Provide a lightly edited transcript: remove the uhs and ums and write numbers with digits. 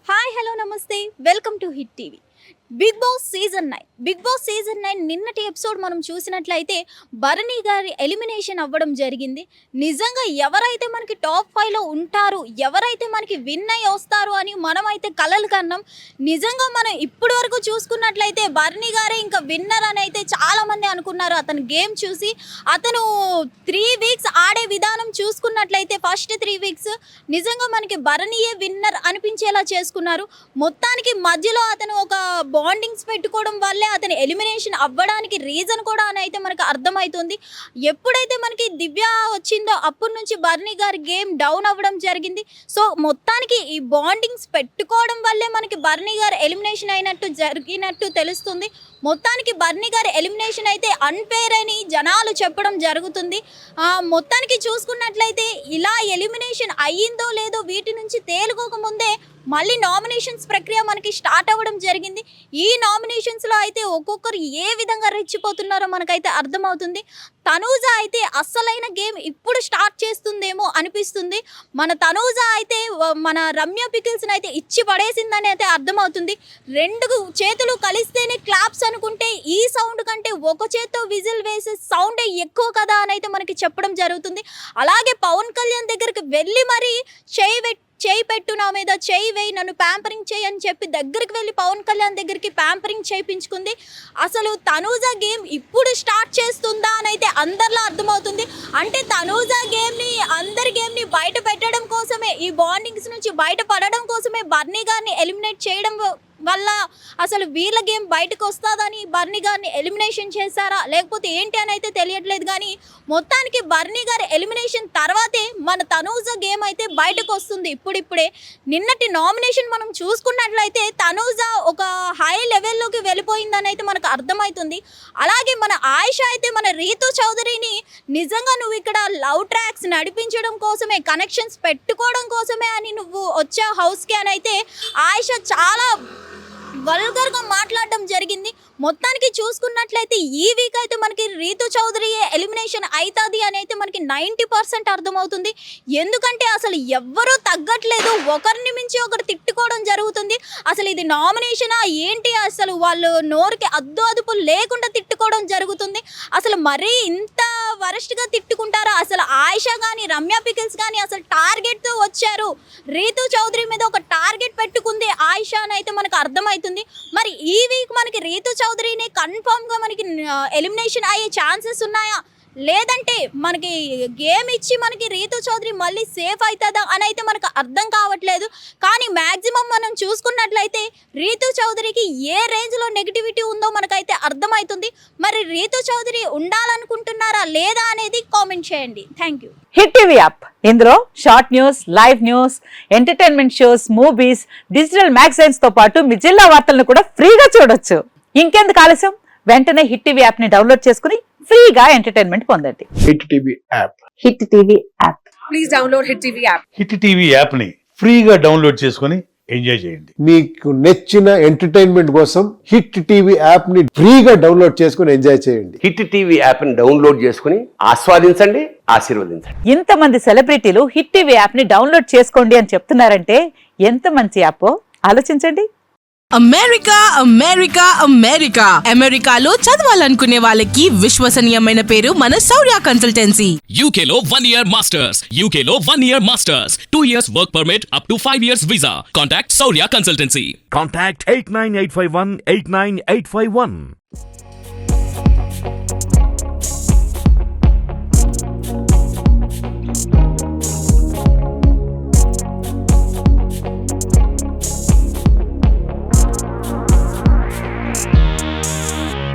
Hi hello నమస్తే welcome to hit TV. Bigg Boss season 9 నిన్నటి episode మనం చూసినట్లయితే భరణి గారి ఎలిమినేషన్ అవ్వడం జరిగింది. నిజంగా ఎవరైతే మనకి టాప్ 5లో ఉంటారు, ఎవరైతే మనకి విన్ అయ్యి వస్తారు అని మనమైతే కలలు కన్నాం. నిజంగా మనం ఇప్పటి వరకు చూసుకున్నట్లయితే భరణి గారే ఇంకా విన్నర్ అని అయితే చాలామంది అనుకున్నారు. అతను గేమ్ చూసి అతను 3 వీక్స్ ఆడే విధానం చూసుకున్నట్లయితే ఫస్ట్ 3 వీక్స్ నిజంగా మనకి భరణియే విన్నర్ అనిపించేలా చేసుకున్నారు. మొత్తానికి మధ్యలో అతను ఒక బాండింగ్స్ పెట్టుకోవడం వల్లే అతను ఎలిమినేషన్ అవ్వడానికి రీజన్ కూడా అని అయితే మనకు అర్థమవుతుంది. ఎప్పుడైతే మనకి దివ్య వచ్చిందో అప్పటి నుంచి భరణి గారి గేమ్ డౌన్ అవ్వడం జరిగింది. సో మొత్తానికి ఈ బాండింగ్స్ పెట్టుకోవడం వల్లే మనకి భరణి గారు ఎలిమినేషన్ జరిగినట్టు తెలుస్తుంది. మొత్తానికి భరణి గారి ఎలిమినేషన్ అయితే అన్ఫేర్ అని జనాలు చెప్పడం జరుగుతుంది. మొత్తానికి చూసుకున్నట్లయితే ఇలా ఎలిమినేషన్ అయ్యిందో లేదో వీటి నుంచి తేలుకోకముందే మళ్ళీ నామినేషన్స్ ప్రక్రియ మనకి స్టార్ట్ అవ్వడం జరిగింది. ఈ నామినేషన్స్లో అయితే ఒక్కొక్కరు ఏ విధంగా రెచ్చిపోతున్నారో మనకైతే అర్థమవుతుంది. తనూజ అయితే అస్సలైన గేమ్ ఇప్పుడు స్టార్ట్ చేస్తుందేమో అనిపిస్తుంది. మన తనూజ అయితే మన రమ్య పికిల్స్ని అయితే ఇచ్చి పడేసిందని అయితే అర్థమవుతుంది. 2 చేతులు కలిస్తేనే క్లాప్స్ అనుకుంటే ఈ సౌండ్ కంటే ఒక చేత్తో విజిల్ వేసే సౌండే ఎక్కువ కదా అని అయితే మనకి చెప్పడం జరుగుతుంది. అలాగే పవన్ కళ్యాణ్ దగ్గరికి వెళ్ళి మరీ చేయి పెట్టు, నా మీద చేయి వేయి, నన్ను ప్యాంపరింగ్ చేయి అని చెప్పి దగ్గరికి వెళ్ళి పవన్ కళ్యాణ్ దగ్గరికి ప్యాంపరింగ్ చేయించుకుంది. అసలు తనూజ గేమ్ ఇప్పుడు స్టార్ట్ చేస్తుందా అని అయితే అందరిలో అర్థమవుతుంది. అంటే తనూజ గేమ్ని అందరి గేమ్ని బయట పెట్టడం కోసమే, ఈ బాండింగ్స్ నుంచి బయటపడడం కోసమే భరణి గారిని ఎలిమినేట్ చేయడం వల్ల అసలు వీళ్ళ గేమ్ బయటకు వస్తుందని భరణి గారిని ఎలిమినేషన్ చేశారా లేకపోతే ఏంటి అని అయితే తెలియట్లేదు. కానీ మొత్తానికి భరణి గారి ఎలిమినేషన్ తర్వాతే మన తనూజ గేమ్ అయితే బయటకు వస్తుంది. ఇప్పుడిప్పుడే నిన్నటి నామినేషన్ మనం చూసుకున్నట్లయితే తనూజ ఒక హై లెవెల్లోకి వెళ్ళిపోయిందని అయితే మనకు అర్థమవుతుంది. అలాగే మన ఆయిషా అయితే మన రీతు చౌదరిని నిజంగా నువ్వు ఇక్కడ లవ్ ట్రాక్స్ నడిపించడం కోసమే, కనెక్షన్స్ పెట్టుకోవడం కోసమే అని నువ్వు వచ్చా హౌస్కి అని అయితే ఆయిషా చాలా వల్గర్గా మాట్లాడడం జరిగింది. మొత్తానికి చూసుకున్నట్లయితే ఈ వీక్ అయితే మనకి రీతు చౌదరి ఎలిమినేషన్ అవుతుంది అని అయితే మనకి 90% అర్థమవుతుంది. ఎందుకంటే అసలు ఎవ్వరూ తగ్గట్లేదు, ఒకరిని మించి ఒకరు తిట్టుకోవడం జరుగుతుంది. అసలు ఇది నామినేషనా ఏంటి, అసలు వాళ్ళు నోరుకి అదుపు లేకుండా తిట్టుకోవడం జరుగుతుంది. అసలు మరీ ఇంత వరస్ట్గా తిట్టుకుంటారా? అసలు ఆయిషా కానీ రమ్య పికిల్స్ కానీ అసలు టార్గెట్తో వచ్చారు. రీతు చౌదరి మీద ఒక టార్గెట్ పెట్టుకుంది ఆయిషా అని అయితే మనకు అర్థమవుతుంది. మరి ఈ వీక్ మనకి రీతు చౌదరిని కన్ఫామ్గా మనకి ఎలిమినేషన్ అయ్యే ఛాన్సెస్ ఉన్నాయా, లేదంటే మనకి గేమ్ ఇచ్చి మనకి రీతు చౌదరి మళ్ళీ సేఫ్ అవుతుందా అని అయితే మనకు అర్థం కావట్లేదు. కానీ మ్యాక్సిమం మనం చూసుకున్నట్లయితే రీతు చౌదరికి ఏ రేంజ్లో నెగిటివిటీ ఉందో మనకైతే అర్థమవుతుంది. మరి రీతు చౌదరి ఉండాలనుకుంటున్నారా లేదా అనేది కామెంట్ చేయండి. Thank you. Hit TV app, ఇందులో short news, live news, entertainment shows, movies, digital magazines తో పాటు మీ జిల్లా వార్తలను కూడా ఫ్రీగా చూడొచ్చు. ఇంకెందుకు ఆలస్యం, వెంటనే హిట్ టీవీ యాప్ ని డౌన్లోడ్ చేసుకుని ఫ్రీగా ఎంటర్టైన్మెంట్ పొందండి. Hit TV app. Hit TV app. Please download hit TV app. Hit TV app ని ఫ్రీగా డౌన్లోడ్ చేసుకుని ఎంజాయ్ చేయండి. మీకు నచ్చిన ఎంటర్టైన్మెంట్ కోసం హిట్ టీవీ యాప్ ని ఫ్రీగా డౌన్లోడ్ చేసుకుని ఎంజాయ్ చేయండి. హిట్ టీవీ యాప్ ని డౌన్లోడ్ చేసుకుని ఆస్వాదించండి, ఆశీర్వదించండి. ఇంతమంది సెలబ్రిటీలు హిట్ టీవీ యాప్ ని డౌన్లోడ్ చేసుకోండి అని చెప్తున్నారంటే ఎంత మంచి యాప్ ఆలోచించండి. అమెరికా అమెరికా అమెరికా అమెరికాలో చదవాలనుకునే వాళ్ళకి విశ్వసనీయమైన పేరు మన శౌర్య కన్సల్టెన్సీ. UK లో 1 year masters, UK లో 1 year masters, 2 years work permit up to 5 years visa. Contact Saurya Consultancy. Contact 89851 89851.